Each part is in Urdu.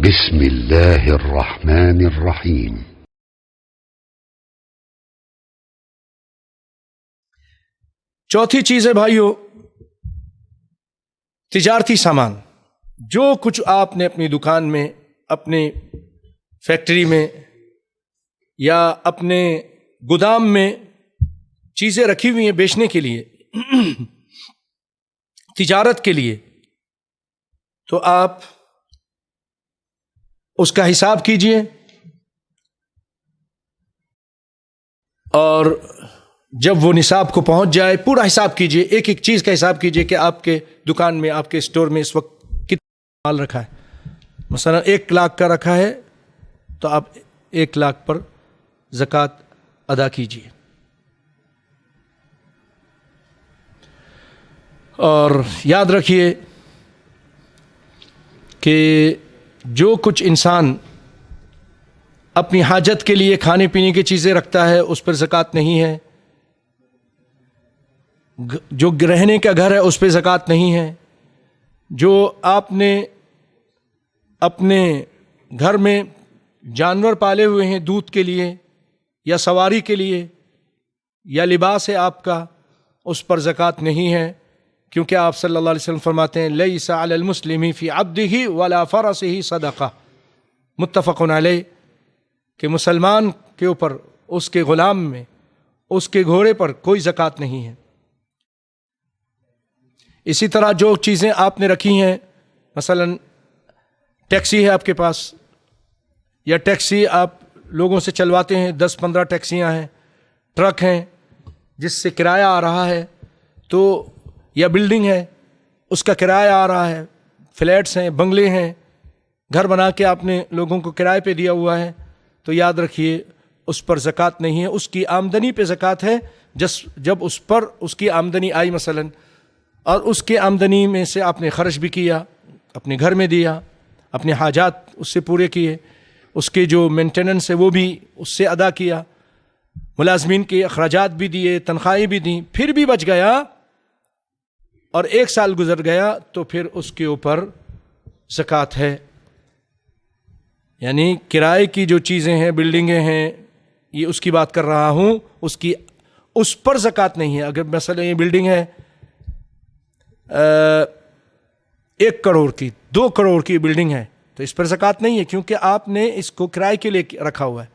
بسم اللہ الرحمن الرحیم۔ چوتھی چیز ہے بھائیو، تجارتی سامان۔ جو کچھ آپ نے اپنی دکان میں، اپنے فیکٹری میں یا اپنے گودام میں چیزیں رکھی ہوئی ہیں بیچنے کے لیے، تجارت کے لیے، تو آپ اس کا حساب کیجئے اور جب وہ نصاب کو پہنچ جائے پورا حساب کیجئے، ایک ایک چیز کا حساب کیجئے کہ آپ کے دکان میں، آپ کے اسٹور میں اس وقت کتنا مال رکھا ہے۔ مثلا 1 لاکھ کا رکھا ہے تو آپ 1 لاکھ پر زکوٰۃ ادا کیجئے۔ اور یاد رکھیے کہ جو کچھ انسان اپنی حاجت کے لیے کھانے پینے کی چیزیں رکھتا ہے اس پر زکوٰۃ نہیں ہے، جو رہنے کا گھر ہے اس پہ زکوٰۃ نہیں ہے، جو آپ نے اپنے گھر میں جانور پالے ہوئے ہیں دودھ کے لیے یا سواری کے لیے یا لباس ہے آپ کا، اس پر زکوٰۃ نہیں ہے، کیونکہ آپ صلی اللہ علیہ وسلم فرماتے ہیں لیس علی المسلم فی عبدہ ولا فرسہ صدقہ، متفق علیہ، کہ مسلمان کے اوپر، اس کے غلام میں، اس کے گھوڑے پر کوئی زکوٰۃ نہیں ہے۔ اسی طرح جو چیزیں آپ نے رکھی ہیں، مثلا ٹیکسی ہے آپ کے پاس، یا ٹیکسی آپ لوگوں سے چلواتے ہیں، 10-15 ٹیکسیاں ہیں، ٹرک ہیں جس سے کرایہ آ رہا ہے، تو یا بلڈنگ ہے اس کا کرایہ آ رہا ہے، فلیٹس ہیں، بنگلے ہیں، گھر بنا کے آپ نے لوگوں کو کرائے پہ دیا ہوا ہے، تو یاد رکھیے اس پر زکوٰۃ نہیں ہے، اس کی آمدنی پہ زکوٰۃ ہے۔ جب اس پر اس کی آمدنی آئی مثلا، اور اس کے آمدنی میں سے آپ نے خرچ بھی کیا، اپنے گھر میں دیا، اپنے حاجات اس سے پورے کیے، اس کے جو مینٹیننس ہے وہ بھی اس سے ادا کیا، ملازمین کے اخراجات بھی دیے، تنخواہیں بھی دیں، پھر بھی بچ گیا اور 1 سال گزر گیا تو پھر اس کے اوپر زکوٰۃ ہے۔ یعنی کرائے کی جو چیزیں ہیں، بلڈنگیں ہیں، یہ اس کی بات کر رہا ہوں، اس پر زکوٰۃ نہیں ہے۔ اگر مثلا یہ بلڈنگ ہے 1 کروڑ کی، 2 کروڑ کی بلڈنگ ہے، تو اس پر زکوٰۃ نہیں ہے، کیونکہ آپ نے اس کو کرائے کے لیے رکھا ہوا ہے،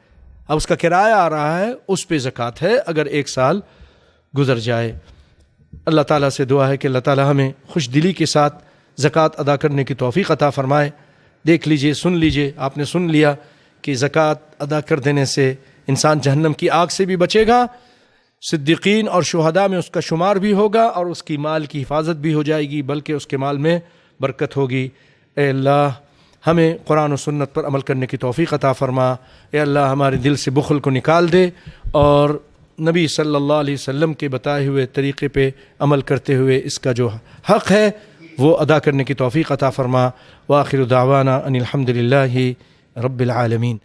اب اس کا کرایہ آ رہا ہے، اس پہ زکوٰۃ ہے اگر 1 سال گزر جائے۔ اللہ تعالیٰ سے دعا ہے کہ اللہ تعالیٰ ہمیں خوش دلی کے ساتھ زکوٰۃ ادا کرنے کی توفیق عطا فرمائے۔ دیکھ لیجئے، سن لیجئے، آپ نے سن لیا کہ زکوٰۃ ادا کر دینے سے انسان جہنم کی آگ سے بھی بچے گا، صدیقین اور شہداء میں اس کا شمار بھی ہوگا، اور اس کی مال کی حفاظت بھی ہو جائے گی، بلکہ اس کے مال میں برکت ہوگی۔ اے اللہ ہمیں قرآن و سنت پر عمل کرنے کی توفیق عطا فرما۔ اے اللہ ہمارے دل سے بخل کو نکال دے، اور نبی صلی اللہ علیہ وسلم کے بتائے ہوئے طریقے پہ عمل کرتے ہوئے اس کا جو حق ہے وہ ادا کرنے کی توفیق عطا فرما۔ وآخر دعوانا ان الحمد للہ رب العالمین۔